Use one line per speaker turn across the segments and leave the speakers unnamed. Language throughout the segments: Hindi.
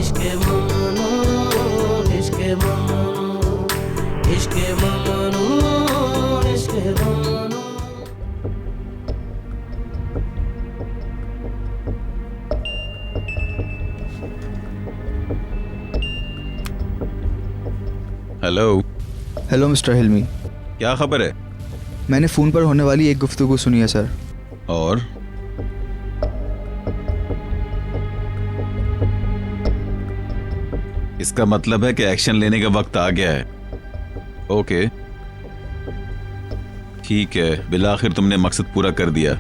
इश्क ममनू, इश्क ममनू, इश्क ममनू, इश्क ममनू।
हेलो।
हेलो मिस्टर हिल्मी,
क्या खबर है?
मैंने फ़ोन पर होने वाली एक गुफ्तगू सुनी है सर।
और इसका मतलब है कि एक्शन लेने का वक्त आ गया है। ओके ठीक है, बिलाखिर तुमने मकसद पूरा कर दिया।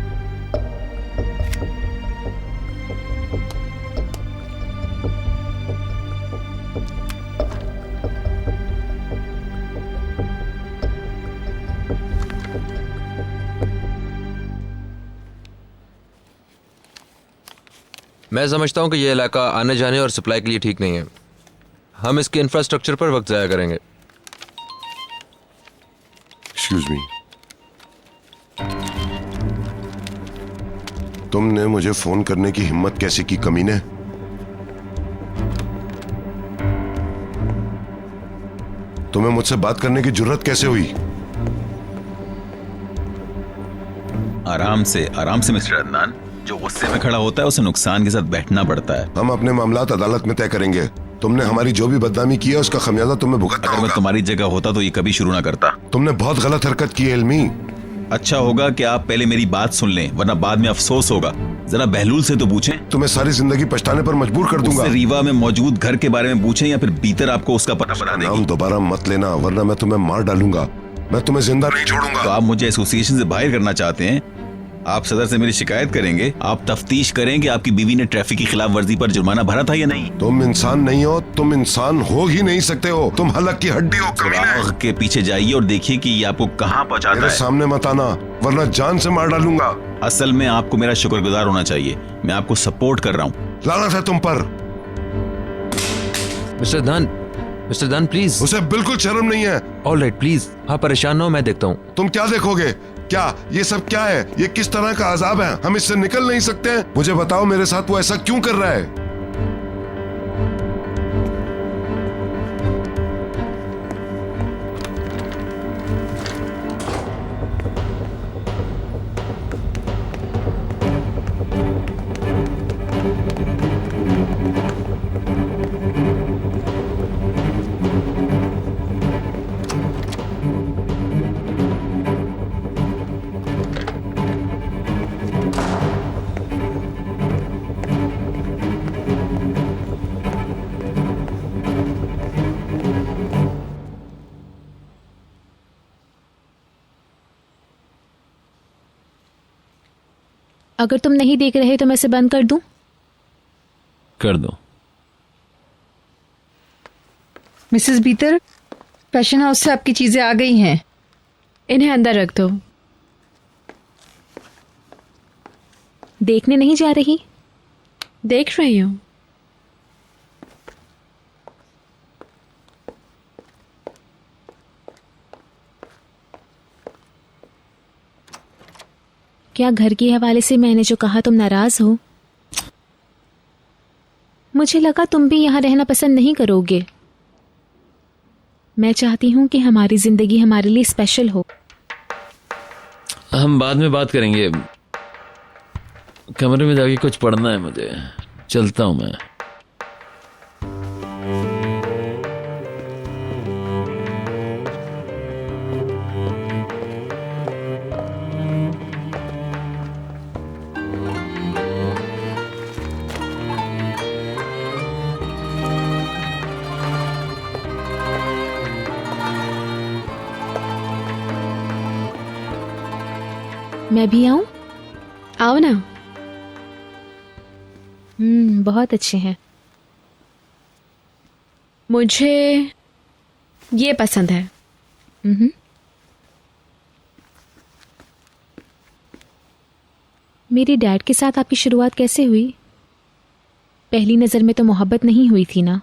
मैं समझता हूं कि यह इलाका आने जाने और सप्लाई के लिए ठीक नहीं है। हम इसके इंफ्रास्ट्रक्चर पर वक्त जाया करेंगे।
एक्सक्यूज मी, तुमने मुझे फोन करने की हिम्मत कैसे की कमीने? तुम्हें मुझसे बात करने की जुर्रत कैसे हुई?
आराम से मिस्टर अदनान, जो गुस्से में खड़ा होता है उसे नुकसान के साथ बैठना पड़ता है।
हम अपने मामलात अदालत में तय करेंगे। तुमने हमारी जो भी बदनामी की है उसका खमियाजा तुम्हें भुगतना
अगर मैं
होगा।
तुम्हारी जगह होता तो ये कभी शुरू ना करता।
तुमने बहुत गलत हरकत की है इल्मी।
अच्छा होगा कि आप पहले मेरी बात सुन लें, वरना बाद में अफसोस होगा। जरा बहलूल से तो पूछें।
तुम्हें सारी जिंदगी पछताने पर मजबूर कर दूंगा।
उससे रीवा में मौजूद घर के बारे में पूछें या फिर भीतर आपको उसका पता बता देगी।
नाम दोबारा मत लेना वरना मैं तुम्हें मार डालूंगा। मैं तुम्हें जिंदा नहीं छोड़ूंगा।
तो आप मुझे एसोसिएशन से बाहर करना चाहते हैं? आप सदर से मेरी शिकायत करेंगे? आप तफ्तीश करें कि आपकी बीवी ने ट्रैफिक की खिलाफ वर्जी पर जुर्माना भरा था या नहीं?
तुम इंसान नहीं हो, तुम इंसान हो ही नहीं सकते हो। तुम हलक की हड्डी हो।
सुराग के पीछे जाइए और देखिए कि ये आपको कहाँ पहुँचाता
मेरे
है।
सामने मत आना वरना जान से मार डालूंगा।
असल में आपको मेरा शुक्रगुजार होना चाहिए। मैं आपको सपोर्ट कर रहा हूँ।
लानत है तुम पर।
मिस्टर दान प्लीज।
उसे बिल्कुल शर्म नहीं है।
ऑलराइट प्लीज, आप परेशान ना हो, मैं देखता हूँ।
तुम क्या देखोगे? क्या ये सब क्या है? ये किस तरह का अजाब है? हम इससे निकल नहीं सकते हैं? मुझे बताओ मेरे साथ वो ऐसा क्यों कर रहा है?
अगर तुम नहीं देख रहे तो मैं इसे बंद कर दूं?
कर दो।
मिसेस बीतर, फैशन हाउस से आपकी चीजें आ गई हैं।
इन्हें अंदर रख दो। देखने नहीं जा रही? देख रही हूं। क्या घर के हवाले से मैंने जो कहा तुम नाराज हो? मुझे लगा तुम भी यहां रहना पसंद नहीं करोगे। मैं चाहती हूं कि हमारी जिंदगी हमारे लिए स्पेशल हो।
हम बाद में बात करेंगे। कमरे में जाके कुछ पढ़ना है मुझे। चलता हूं मैं।
मैं भी आऊं? आओ ना। बहुत अच्छे हैं। मुझे ये पसंद है। मेरे डैड के साथ आपकी शुरुआत कैसे हुई? पहली नज़र में तो मोहब्बत नहीं हुई थी ना?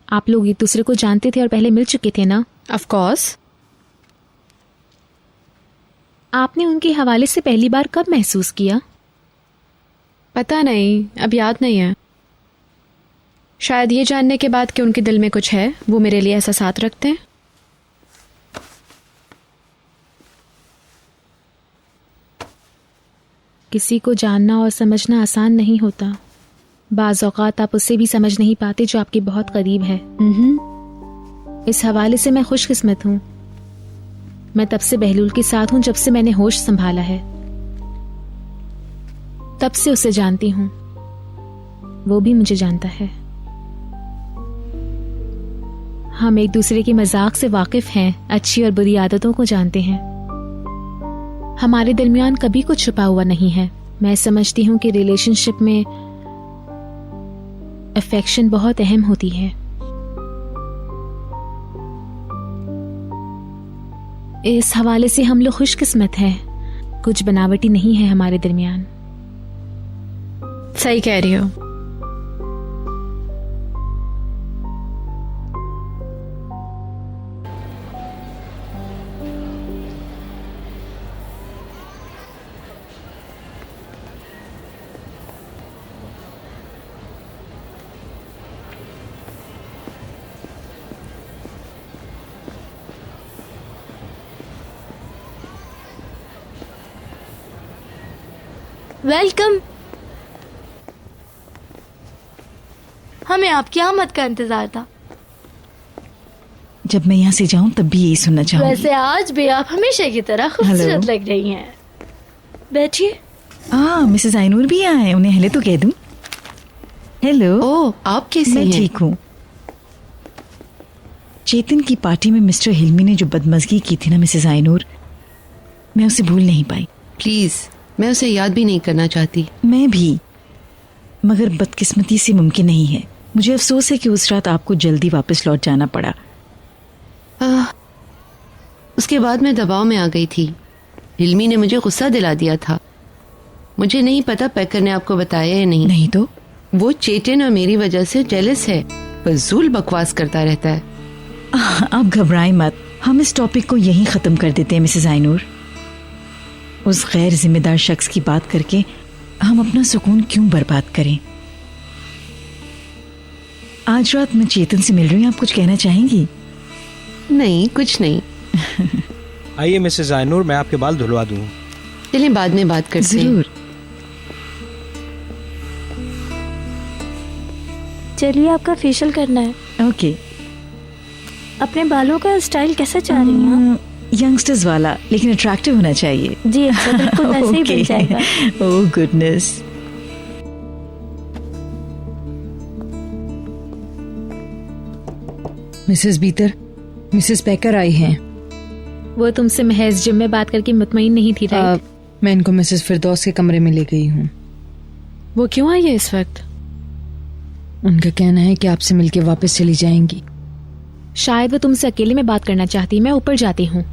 आप लोग एक दूसरे को जानते थे और पहले मिल चुके थे ना?
Of course.
आपने उनके हवाले से पहली बार कब महसूस किया?
पता नहीं, अब याद नहीं है।
शायद ये जानने के बाद कि उनके दिल में कुछ है, वो मेरे लिए ऐसा साथ रखते हैं। किसी को जानना और समझना आसान नहीं होता। बाज़ औक़ात आप उसे भी समझ नहीं पाते जो आपके बहुत करीब है। इस हवाले से मैं खुशकिस्मत हूँ। मैं तब से बहलूल के साथ हूँ जब से मैंने होश संभाला है। तब से उसे जानती हूँ, वो भी मुझे जानता है। हम एक दूसरे की मजाक से वाकिफ हैं, अच्छी और बुरी आदतों को जानते हैं। हमारे दरमियान कभी कुछ छुपा हुआ नहीं है। मैं समझती हूँ कि रिलेशनशिप में अफेक्शन बहुत अहम होती है। इस हवाले से हम लोग खुशकिस्मत हैं, कुछ बनावटी नहीं है हमारे दरमियान।
सही कह रही हो।
वेलकम। हमें आपकी आमद का इंतजार था।
जब मैं यहाँ से जाऊँ तब भी यही सुनना चाहूँगी।
वैसे आज भी आप हमेशा की तरह खूबसूरत लग रही हैं। बैठिए।
मिसेस आइनूर भी आए, उन्हें हेलो तो कह दूँ। हेलो।
ओह, आप कैसी हैं?
मैं ठीक हूँ। चेतन की पार्टी में मिस्टर हिल्मी ने जो बदमज़गी की थी ना मिसेस आइनूर, मैं उसे भूल नहीं पाई।
प्लीज, मैं उसे याद भी नहीं करना चाहती।
मैं भी, मगर बदकिस्मती से मुमकिन नहीं है। मुझे अफसोस है कि उस रात आपको जल्दी वापस लौट जाना पड़ा।
उसके बाद मैं दबाव में आ गई थी। हिल्मी ने मुझे गुस्सा दिला दिया था। मुझे नहीं पता पैकर ने आपको बताया या नहीं।
नहीं तो?
वो चेतन और मेरी वजह से जेलस है, फजूल बकवास करता रहता है।
आप घबराएं मत, हम इस टॉपिक को यहीं ख़त्म कर देते हैं मिसेस आइनूर। उस गैर जिम्मेदार शख्स की बात करके हम अपना सुकून क्यों बर्बाद करें। आज रात मैं चेतन से मिल रही हूँ, आप कुछ कहना चाहेंगी?
नहीं, कुछ नहीं।
आइए मिसेस आइनूर, मैं आपके बाल धुलवा दूँ।
चलिए बाद में बात करते हैं।
जरूर।
चलिए, आपका फेशियल करना है।
ओके।
अपने बालों का स्टाइल कैसा चाह रही हैं?
यंगस्टर्स वाला, लेकिन अट्रैक्टिव होना चाहिए।
जी अच्छा, बिल्कुल वैसे ही बन जाएगा।
ओह गुडनेस।
मिसेस बीतर, मिसेस पैकर आई हैं।
वो तुमसे महज जिम में बात करके मुतमईन नहीं थी, राइट?
मैं इनको मिसेस फिरदौस के कमरे में ले गई हूँ।
वो क्यों आई है इस वक्त?
उनका कहना है कि आपसे मिलके वापस चली जाएंगी।
शायद वो तुमसे अकेले में बात करना चाहती। मैं ऊपर जाती हूँ।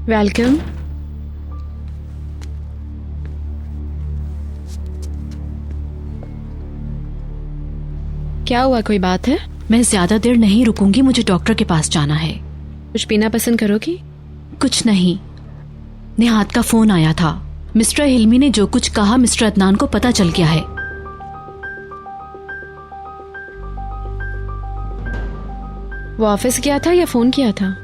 वेलकम। क्या हुआ, कोई बात है?
मैं ज्यादा देर नहीं रुकूंगी, मुझे डॉक्टर के पास जाना है।
कुछ पीना पसंद करोगी?
कुछ नहीं। निहात का फोन आया था। मिस्टर हिल्मी ने जो कुछ कहा मिस्टर अदनान को पता चल गया है।
वो ऑफिस गया था या फोन किया था?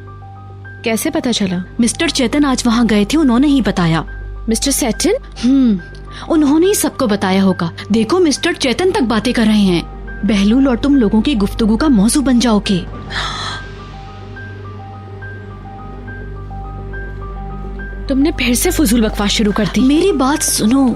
कैसे पता चला?
मिस्टर चेतन आज वहाँ गए थे, उन्होंने ही बताया।
मिस्टर सेटन?
उन्होंने ही सबको बताया होगा। देखो मिस्टर चेतन तक बातें कर रहे हैं। बहलूल और तुम लोगों की गुफ्तगू का मौजू बन जाओगे।
तुमने फिर से फजूल बकवास शुरू कर दी।
मेरी बात सुनो।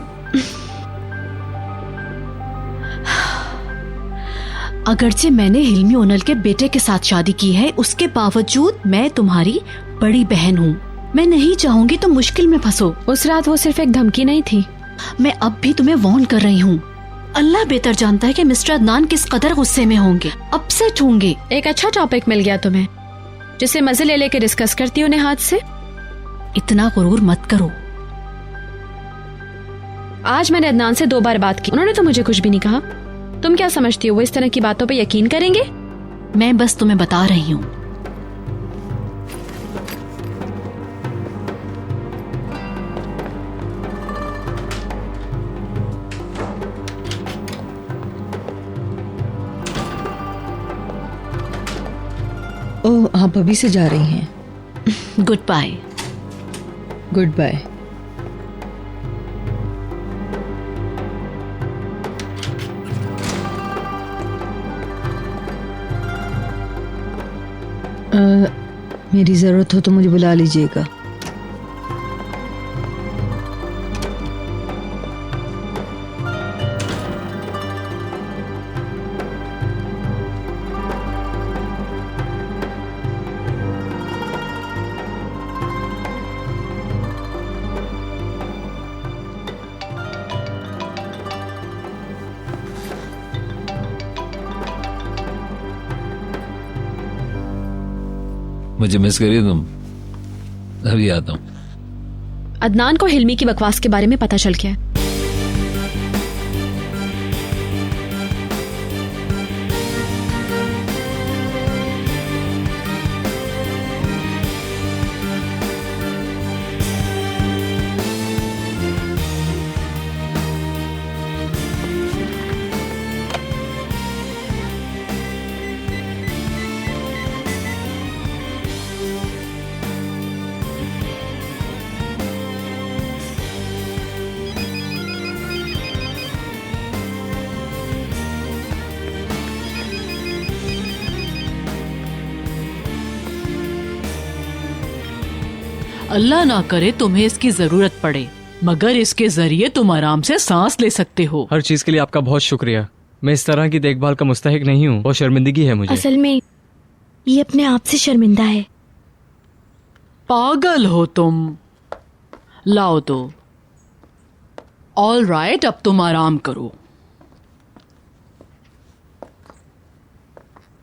अगरचे मैंने हिल्मी ओनल के बेटे के साथ शादी की है, उसके बावजूद मैं तुम्हारी बड़ी बहन हूँ। मैं नहीं चाहूंगी तुम मुश्किल में फंसो।
उस रात वो सिर्फ एक धमकी नहीं थी।
मैं अब भी तुम्हें वार्न कर रही हूँ। अल्लाह बेहतर जानता है कि मिस्टर अदनान किस कदर गुस्से में होंगे, अपसेट होंगे।
एक अच्छा टॉपिक मिल गया तुम्हें, जिसे मजे ले लेके डिस्कस करती हो निहात से।
इतना गुरूर मत करो।
आज मैंने अदनान से 2 बार बात की, उन्होंने तो मुझे कुछ भी नहीं कहा। तुम क्या समझती हो वो इस तरह की बातों पे यकीन करेंगे?
मैं बस तुम्हें बता रही हूँ।
ओह, आप अभी से जा रही हैं?
Goodbye.
Goodbye. मेरी ज़रूरत हो तो मुझे बुला लीजिएगा।
मुझे मिस करिए तुम, अभी आता हूँ।
अदनान को हिल्मी की बकवास के बारे में पता चल गया है।
अल्लाह ना करे तुम्हें इसकी जरूरत पड़े, मगर इसके जरिए तुम आराम से सांस ले सकते हो।
हर चीज के लिए आपका बहुत शुक्रिया। मैं इस तरह की देखभाल का मुस्तहिक नहीं हूँ, बहुत शर्मिंदगी है मुझे।
असल में ये अपने आप से शर्मिंदा है।
पागल हो तुम। लाओ दो। ऑल राइट, अब तुम आराम करो।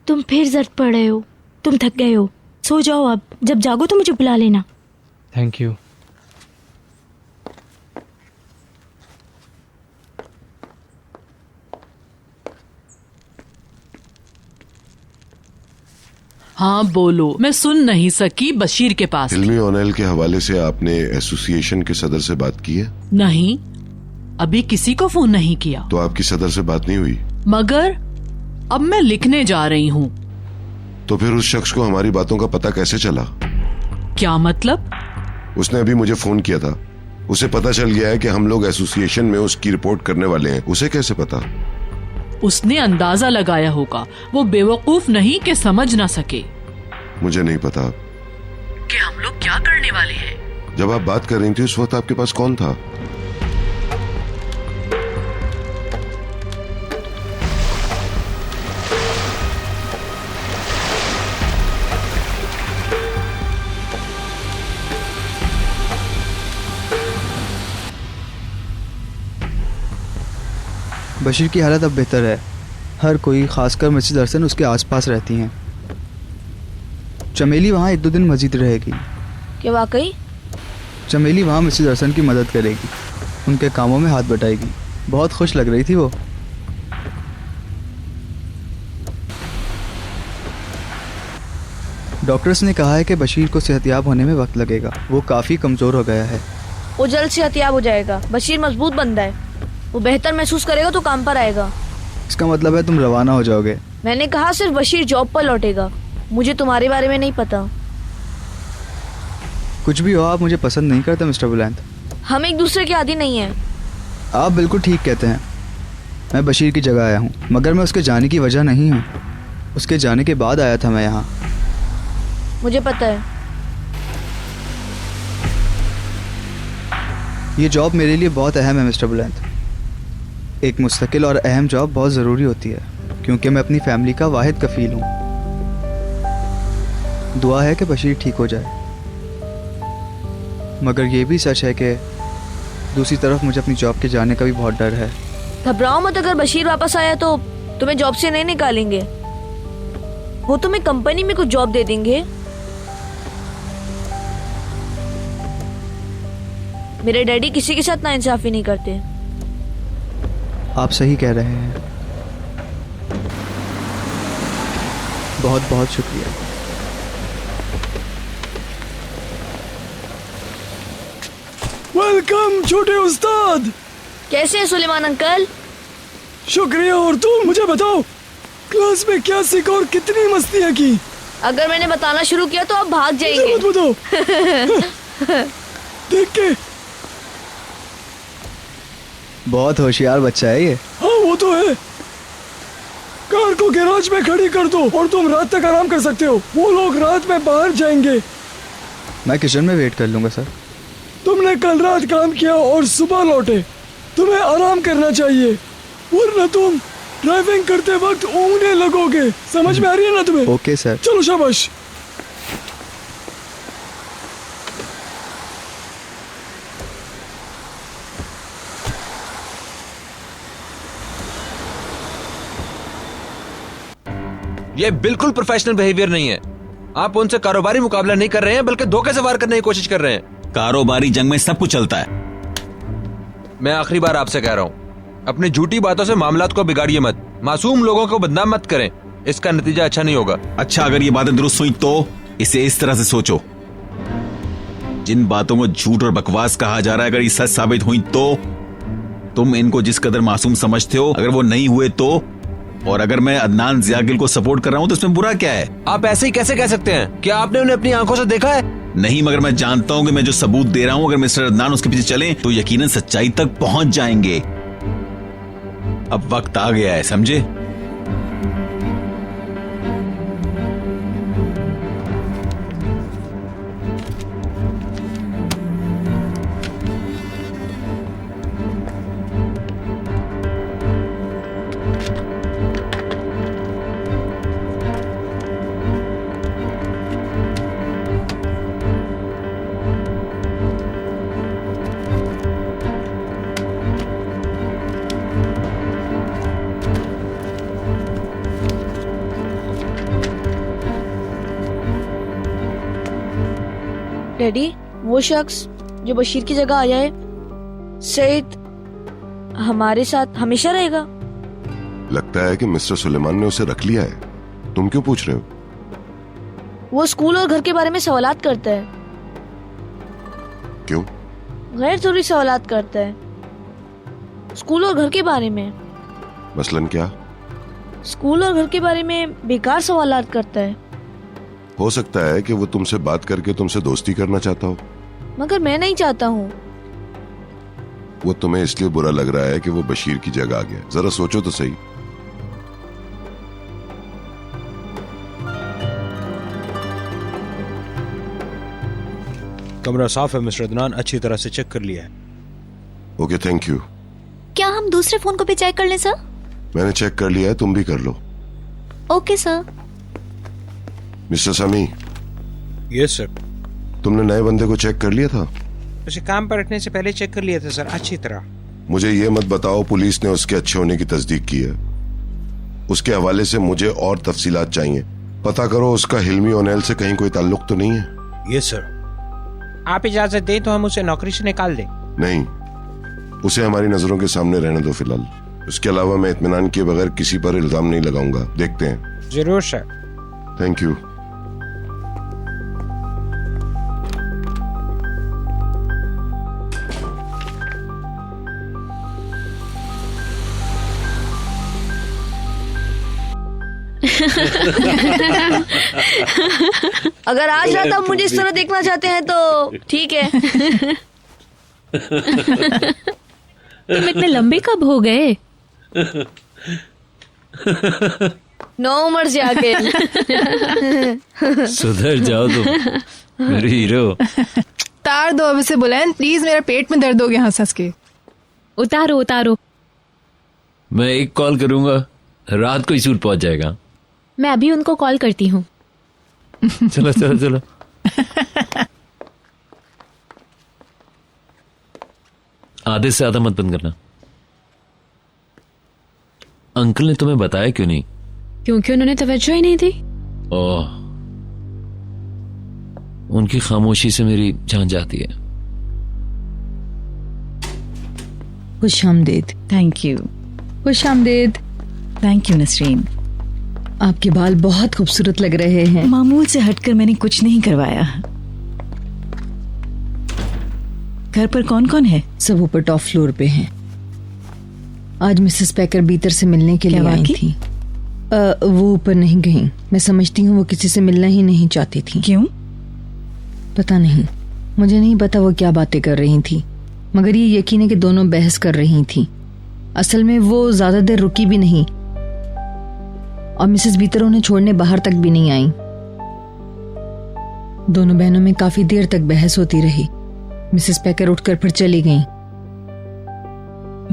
तुम फिर जर्द पड़ रहे हो, तुम थक गए हो, सो जाओ अब। जब जागो तो मुझे बुला लेना।
Thank you.
हाँ बोलो, मैं सुन नहीं सकी। बशीर के पास
हिल्मी ओनेल के हवाले से आपने एसोसिएशन के सदर से बात की है?
नहीं, अभी किसी को फोन नहीं किया।
तो आपकी सदर से बात नहीं हुई?
मगर अब मैं लिखने जा रही हूँ।
तो फिर उस शख्स को हमारी बातों का पता कैसे चला?
क्या मतलब?
उसने अभी मुझे फोन किया था। उसे पता चल गया है कि हम लोग एसोसिएशन में उसकी रिपोर्ट करने वाले हैं। उसे कैसे पता?
उसने अंदाजा लगाया होगा। वो बेवकूफ नहीं कि समझ ना सके।
मुझे नहीं पता
कि हम लोग क्या करने वाले हैं।
जब आप बात कर रही थी उस वक्त आपके पास कौन था?
बशीर की हालत अब बेहतर है। हर कोई, खासकर मिसेस अरसन, उसके आसपास रहती हैं। चमेली वहाँ 1-2 दिन मजीद रहेगी।
क्या वाकई?
चमेली वहाँ मिसेस अरसन की मदद करेगी, उनके कामों में हाथ बटाएगी। बहुत खुश लग रही थी वो। डॉक्टर्स ने कहा है कि बशीर को सेहतयाब होने में वक्त लगेगा। वो काफ़ी कमज़ोर हो गया है।
वो जल्द सेहतयाब हो जाएगा। बशीर मजबूत बंदा है, वो बेहतर महसूस करेगा तो काम पर आएगा।
इसका मतलब है तुम रवाना हो जाओगे?
मैंने कहा सिर्फ बशीर जॉब पर लौटेगा। मुझे तुम्हारे बारे में नहीं पता।
कुछ भी हो, आप मुझे पसंद नहीं करते मिस्टर बुलंद।
हम एक दूसरे के आदी नहीं हैं।
आप बिल्कुल ठीक कहते हैं। मैं बशीर की जगह आया हूँ, मगर मैं उसके जाने की वजह नहीं हूँ। उसके जाने के बाद आया था मैं यहाँ।
मुझे पता है।
ये जॉब मेरे लिए बहुत अहम है मिस्टर बुलंद। एक मुस्तकिल और अहम जॉब बहुत ज़रूरी होती है, क्योंकि मैं अपनी फैमिली का वाहिद कफील हूँ। दुआ है कि बशीर ठीक हो जाए, मगर ये भी सच है कि दूसरी तरफ मुझे अपनी जॉब के जाने का भी बहुत डर है।
घबराओ मत, अगर बशीर वापस आया तो तुम्हें जॉब से नहीं निकालेंगे। वो तुम्हें कंपनी में कुछ जॉब दे देंगे। मेरे डैडी किसी के साथ नाइंसाफी नहीं करते।
आप सही कह रहे हैं। बहुत बहुत शुक्रिया।
वेलकम छोटे उस्ताद।
कैसे हैं सुलेमान अंकल?
शुक्रिया। और तुम मुझे बताओ, क्लास में क्या सीखा और कितनी मस्तियाँ की?
अगर मैंने बताना शुरू किया तो आप भाग जाएंगे।
मत बताओ। देख के
बहुत होशियार बच्चा है ये।
हाँ वो तो है। कार को गैराज में खड़ी कर दो और तुम रात तक आराम कर सकते हो। वो लोग रात में बाहर जाएंगे।
मैं किचन में वेट कर लूंगा सर।
तुमने कल रात काम किया और सुबह लौटे, तुम्हें आराम करना चाहिए, वरना तुम ड्राइविंग करते वक्त ऊँगने लगोगे। समझ में आ रही है ना तुम्हें?
Okay sir.
चलो शाबाश।
ये बिल्कुल प्रोफेशनल बिहेवियर नहीं है। आप उनसे कारोबारी मुकाबला नहीं कर रहे हैं, बल्कि धोखे से वार करने की कोशिश कर रहे हैं।
कारोबारी जंग में सब कुछ चलता है।
मैं आखिरी बार आपसे कह रहा हूँ, अपनी झूठी बातों से मामलात को बिगाड़िए मत। मासूम लोगों को बदनाम मत करें, इसका नतीजा अच्छा नहीं होगा।
अच्छा, अगर ये बातें दुरुस्त हुई तो इसे इस तरह से सोचो, जिन बातों को झूठ और बकवास कहा जा रहा है, अगर ये सच साबित हुई तो तुम इनको जिस कदर मासूम समझते हो, अगर वो नहीं हुए तो, और अगर मैं अदनान ज़ियागिल को सपोर्ट कर रहा हूं तो इसमें बुरा क्या है?
आप ऐसे ही कैसे कह सकते हैं? क्या आपने उन्हें अपनी आंखों से देखा है?
नहीं, मगर मैं जानता हूं कि मैं जो सबूत दे रहा हूं, अगर मिस्टर अदनान उसके पीछे चलें तो यकीनन सच्चाई तक पहुंच जाएंगे। अब वक्त आ गया है, समझे?
डैडी, वो शख्स जो बशीर की जगह आया है, सईद, हमारे साथ हमेशा रहेगा?
लगता है कि मिस्टर सुलेमान ने उसे रख लिया है। तुम क्यों पूछ रहे हो?
वो स्कूल और घर के बारे में सवालात करता है।
क्यों?
गैर जरूरी सवालात करता है, स्कूल और घर के बारे में।
मसलन क्या?
स्कूल और घर के बारे में बेकार सवालात करता है।
हो सकता है कि वो तुमसे बात करके तुमसे दोस्ती करना चाहता हो।
मगर मैं नहीं चाहता हूँ।
वो तुम्हें इसलिए बुरा लग रहा है कि वो बशीर की जगह आ गया। जरा सोचो तो सही।
कमरा साफ है मिस्टर अदनान, अच्छी तरह से चेक कर लिया है।
Okay, thank you.
क्या हम दूसरे फोन को भी चेक कर लें सर?
मैंने चेक कर लिया है, तुम भी कर लो।
Okay sir.
Mister Sami.
Yes sir.
तुमने नए बंदे को चेक कर लिया था?
उसे काम पर रखने से पहले चेक कर लिया था सर, अच्छी तरह।
मुझे ये मत बताओ पुलिस ने उसके अच्छे होने की तस्दीक की है। उसके हवाले से मुझे और तफसीलात चाहिए। पता करो उसका हिल्मी ओनेल से कहीं कोई ताल्लुक तो नहीं है।
Yes sir. आप इजाजत दें तो हम उसे नौकरी से निकाल दें।
नहीं, उसे हमारी नजरों के सामने रहने दो फिलहाल। उसके अलावा मैं इत्मीनान किए बगैर किसी पर इल्जाम नहीं लगाऊंगा। देखते हैं।
जरूर सर।
Thank you.
अगर आज रात आप मुझे इस तरह देखना चाहते हैं तो ठीक है।
तुम इतने लंबे कब हो गए?
9 उम्र से आके।
सुधर जाओ तुम मेरे हीरो।
तार दो अब इसे बुलंद, प्लीज, मेरा पेट में दर्द हो गया हंस हंस के।
उतारो उतारो।
मैं एक कॉल करूंगा, रात को ही सूट पहुंच जाएगा।
मैं अभी उनको कॉल करती हूँ।
चलो चलो चलो। आधे से आधा मत बंद करना। अंकल ने तुम्हें बताया क्यों नहीं?
क्योंकि उन्होंने तवज्जो ही नहीं दी।
ओह, उनकी खामोशी से मेरी जान जाती है।
खुश आमदीद। Thank you.
खुश आमदीद।
Thank you Nasreen.
आपके बाल बहुत खूबसूरत लग रहे हैं।
मामूल से हटकर मैंने कुछ नहीं करवाया। घर पर कौन कौन है?
सब ऊपर टॉप फ्लोर पे हैं। आज मिसेस पैकर बीतर से मिलने के लिए आई थी। वो ऊपर नहीं गई। मैं समझती हूँ वो किसी से मिलना ही नहीं चाहती थी।
क्यों?
पता नहीं, मुझे नहीं पता वो क्या बातें कर रही थी, मगर ये यकीन है कि दोनों बहस कर रही थी। असल में वो ज्यादा देर रुकी भी नहीं और मिसेस बीतर उन्हें छोड़ने बाहर तक भी नहीं आई। दोनों बहनों में काफी देर तक बहस होती रही। मिसेस पैकर उठकर फिर चली गईं।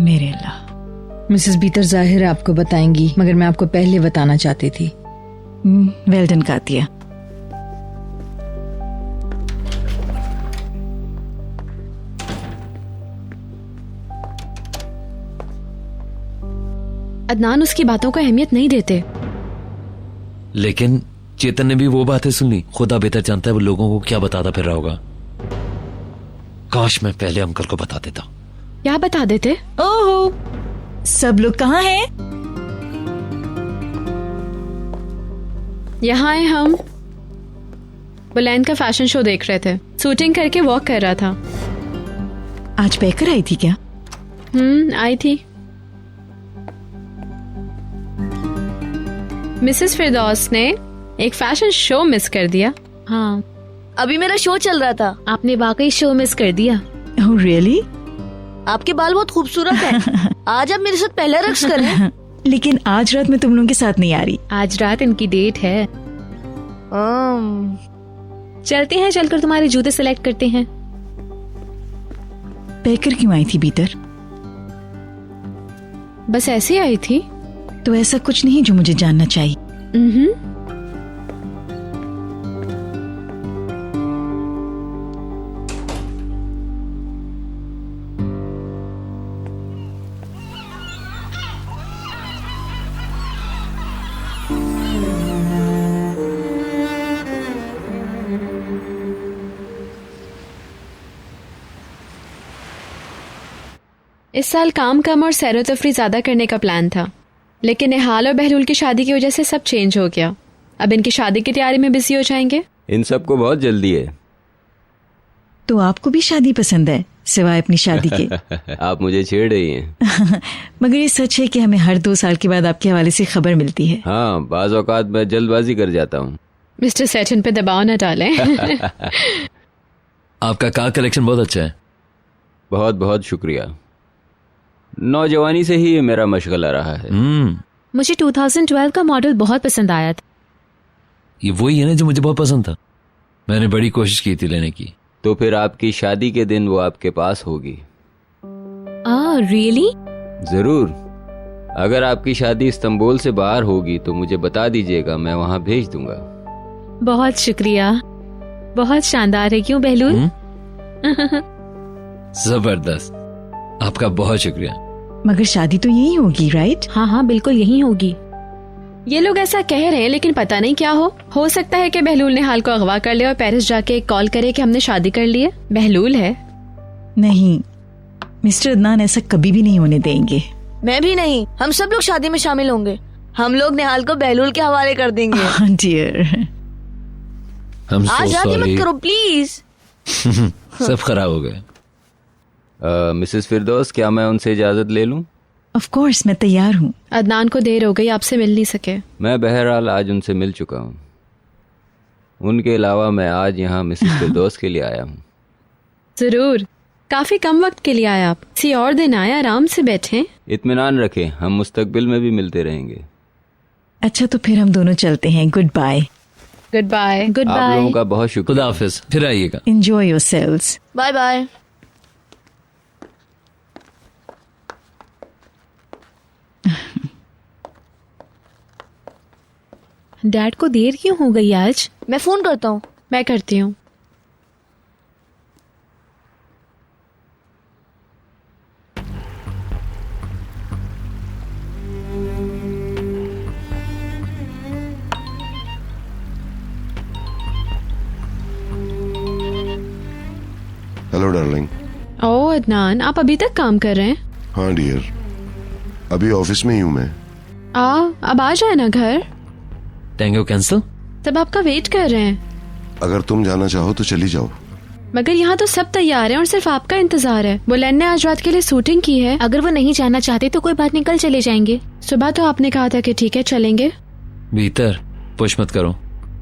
मेरे अल्लाह।
मिसेस बीतर जाहिर है आपको बताएंगी, मगर मैं आपको पहले बताना चाहती थी।
Well done Katya.
अदनान उसकी बातों को अहमियत नहीं देते।
लेकिन चेतन ने भी वो बातें सुन ली। खुदा बेहतर जानता है वो लोगों को क्या बताता फिर रहा होगा। काश मैं पहले अंकल को बता देता।
क्या बता देते?
ओहो, सब लोग कहाँ हैं?
यहाँ है हम। बुलैंड का फैशन शो देख रहे थे। शूटिंग करके वॉक कर रहा था।
आज पैकर आई थी क्या?
आई थी। मिसेस फिरदौस ने एक फैशन शो मिस कर दिया। हाँ,
अभी मेरा शो चल रहा था।
आपने वाकई शो मिस कर दिया।
Oh really?
आपके बाल बहुत खूबसूरत हैं। आज आप मेरे साथ पहला रक्स करें।
लेकिन आज रात मैं तुम लोगों के साथ नहीं आ रही।
आज रात इनकी डेट है। चलते हैं, चलकर तुम्हारे जूते सिलेक्ट करते हैं।
पैकर क्यों आई थी बीतर?
बस ऐसे आई थी।
तो ऐसा कुछ नहीं जो मुझे जानना चाहिए।
इस साल काम कम और सैरो तफरी ज्यादा करने का प्लान था, लेकिन निहाल और बहलूल की शादी की वजह से सब चेंज हो गया। अब इनकी शादी की तैयारी में बिजी हो जाएंगे।
इन सबको बहुत जल्दी है।
तो आपको भी शादी पसंद है सिवाय अपनी शादी के?
आप मुझे छेड़ रही हैं।
मगर ये सच है कि हमें हर 2 साल के बाद आपके हवाले से खबर मिलती है।
हाँ, बाज औकात मैं जल्दबाजी कर जाता हूँ।
मिस्टर सेटन पे दबाव न डालें।
आपका कार कलेक्शन बहुत अच्छा है।
बहुत बहुत शुक्रिया। नौजवानी से ही ये मेरा मशगला रहा है।
मुझे 2012 का मॉडल बहुत पसंद आया था।
ये वही है ना जो मुझे बहुत पसंद था। मैंने बड़ी कोशिश की थी लेने की।
तो फिर आपकी शादी के दिन वो आपके पास होगी।
रियली?
जरूर। अगर आपकी शादी इस्तांबुल से बाहर होगी तो मुझे बता दीजिएगा, मैं वहाँ भेज दूंगा।
बहुत शुक्रिया, बहुत शानदार है। क्यों बहलूल?
जबरदस्त, आपका बहुत शुक्रिया।
मगर शादी तो यही होगी, राइट?
हाँ हाँ, बिल्कुल यही होगी। ये लोग ऐसा कह रहे हैं, लेकिन पता नहीं क्या हो सकता है कि बहलूल ने हाल को अगवा कर ले और पेरिस जाके कॉल करे कि हमने शादी कर ली है। बहलूल है।
नहीं, मिस्टर अदनान ऐसा कभी भी नहीं होने देंगे।
मैं भी नहीं। हम सब लोग शादी में शामिल होंगे। हम लोग निहाल को बहलूल के हवाले कर देंगे।
डियर,
आज शादी मत करो प्लीज।
सब खराब हो गए। मिसेस फिरदौस, क्या मैं उनसे इजाजत ले लूं?
ऑफ कोर्स, मैं तैयार हूँ।
अदनान को देर हो गई, आपसे मिल नहीं सके।
मैं बहरहाल आज उनसे मिल चुका हूँ। उनके अलावा मैं आज यहाँ मिसेस फिरदौस के लिए आया हूँ।
जरूर, काफी कम वक्त के लिए आया आप। किसी और दिन आए, आराम से बैठे।
इत्मीनान रखें, हम मुस्तकबिल में भी मिलते रहेंगे।
अच्छा, तो फिर हम दोनों चलते हैं। Goodbye.
Goodbye. Goodbye.
आप लोगों का बहुत शुक्रिया।
खुदा हाफिज, फिर आइएगा।
Enjoy yourselves.
Bye bye.
Dad को देर क्यों हो गई आज?
मैं फोन करता हूँ।
मैं करती हूँ।
Hello darling.
ओह अदनान, आप अभी तक काम कर रहे हैं?
हाँ डियर, अभी ऑफिस में ही हूँ मैं।
अब आ जाए ना घर।
Tango cancel?
तब आपका वेट कर रहे हैं।
अगर तुम जाना चाहो तो चली जाओ।
मगर यहाँ तो सब तैयार हैं और सिर्फ आपका इंतजार है। बुलंद ने आज रात के लिए शूटिंग की है। अगर वो नहीं जाना चाहते तो कोई बात नहीं, कल चले जाएंगे। सुबह तो आपने कहा था कि ठीक है चलेंगे।
भीतर पुश मत करो।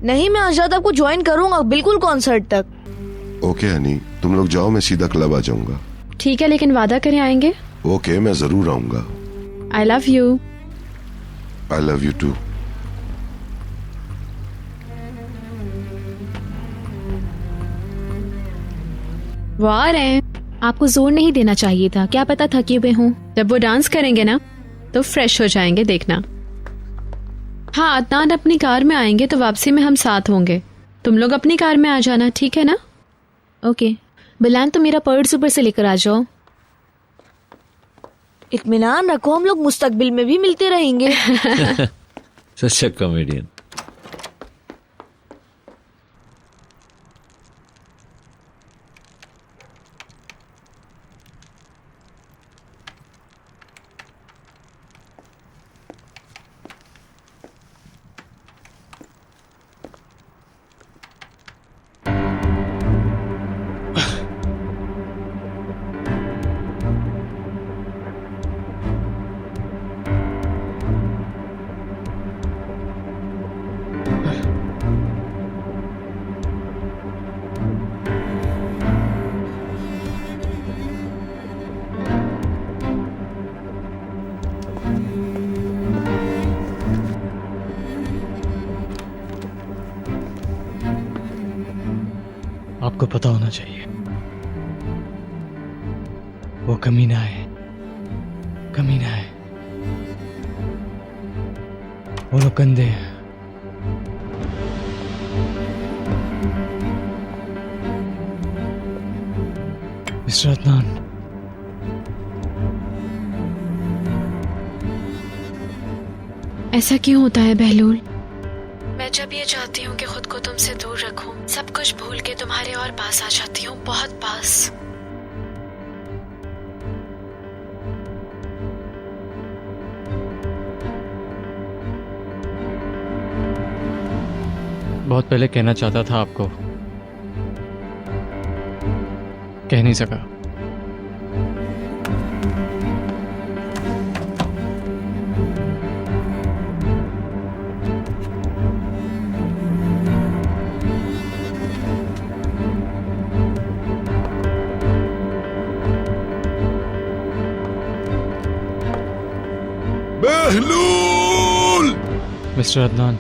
नहीं, मैं आज रात आपको ज्वाइन करूंगा, बिल्कुल कॉन्सर्ट तक।
ओके हनी, तुम लोग जाओ, मैं सीधा क्लब आ जाऊंगा।
ठीक है, लेकिन वादा करें आएंगे।
ओके, मैं जरूर आऊंगा।
I love you.
I love you too.
वो आ रहे हैं। आपको जोर नहीं देना चाहिए था, क्या पता थके हुए हों। जब वो डांस करेंगे ना तो फ्रेश हो जाएंगे, देखना। हाँ, अदनान अपनी कार में आएंगे तो वापसी में हम साथ होंगे। तुम लोग अपनी कार में आ जाना, ठीक है ना? ओके। बुलंद, तो मेरा पर्स ऊपर से लेकर आ जाओ।
इत्मीनान रखो, हम लोग मुस्तकबिल में भी मिलते रहेंगे।
सच कॉमेडियन।
आपको पता होना चाहिए, वो कमीना है, कमीना है। वो लोग गंदे हैं। मिस्टर अदनान,
ऐसा क्यों होता है बहलूल? मैं जब ये चाहती हूँ कि खुद को तुमसे दूर रखूं, सब कुछ भूल के तुम्हारे और पास आ जाती हूँ, बहुत पास।
बहुत पहले कहना चाहता था आपको, कह नहीं सका।
बहलूल!
मिस्टर अदनान।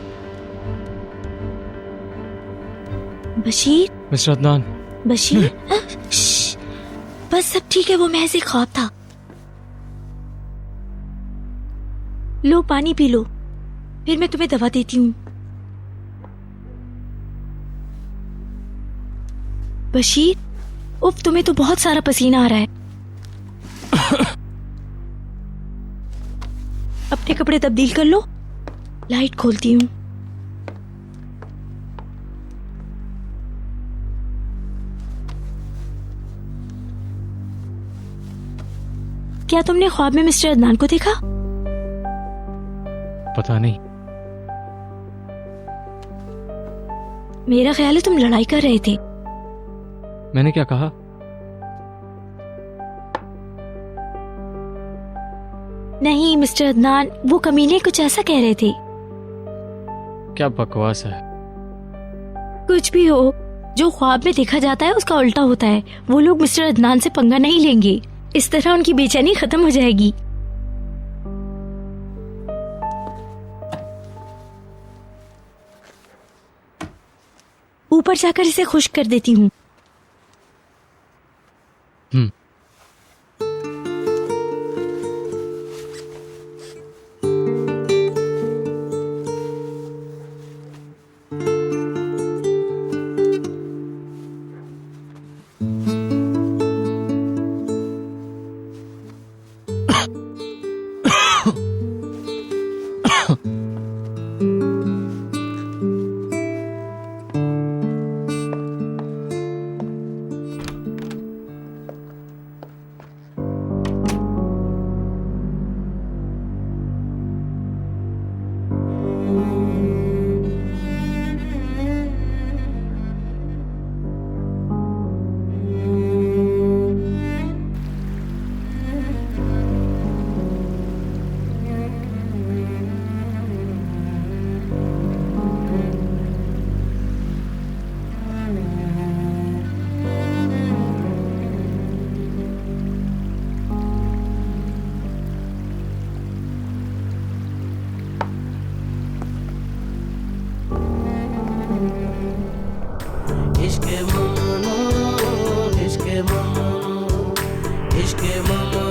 बशीर।
मिस्टर अदनान।
बशीर। बस सब ठीक है, वो महज एक ख्वाब था। लो पानी पी लो, फिर मैं तुम्हें दवा देती हूँ। बशीर, उफ, तुम्हें तो बहुत सारा पसीना आ रहा है। अपने कपड़े तब्दील कर लो, लाइट खोलती हूँ। क्या तुमने ख्वाब में मिस्टर अदनान को देखा?
पता नहीं।
मेरा ख्याल है तुम लड़ाई कर रहे थे।
मैंने क्या कहा?
नहीं मिस्टर अदनान, वो कमीने कुछ ऐसा कह रहे थे।
क्या बकवास है।
कुछ भी हो, जो ख्वाब में देखा जाता है उसका उल्टा होता है। वो लोग मिस्टर अदनान से पंगा नहीं लेंगे, इस तरह उनकी बेचैनी खत्म हो जाएगी। ऊपर जाकर इसे खुश कर देती हूँ।
इश्क ममनू इश्क ममनू इश्क ममनू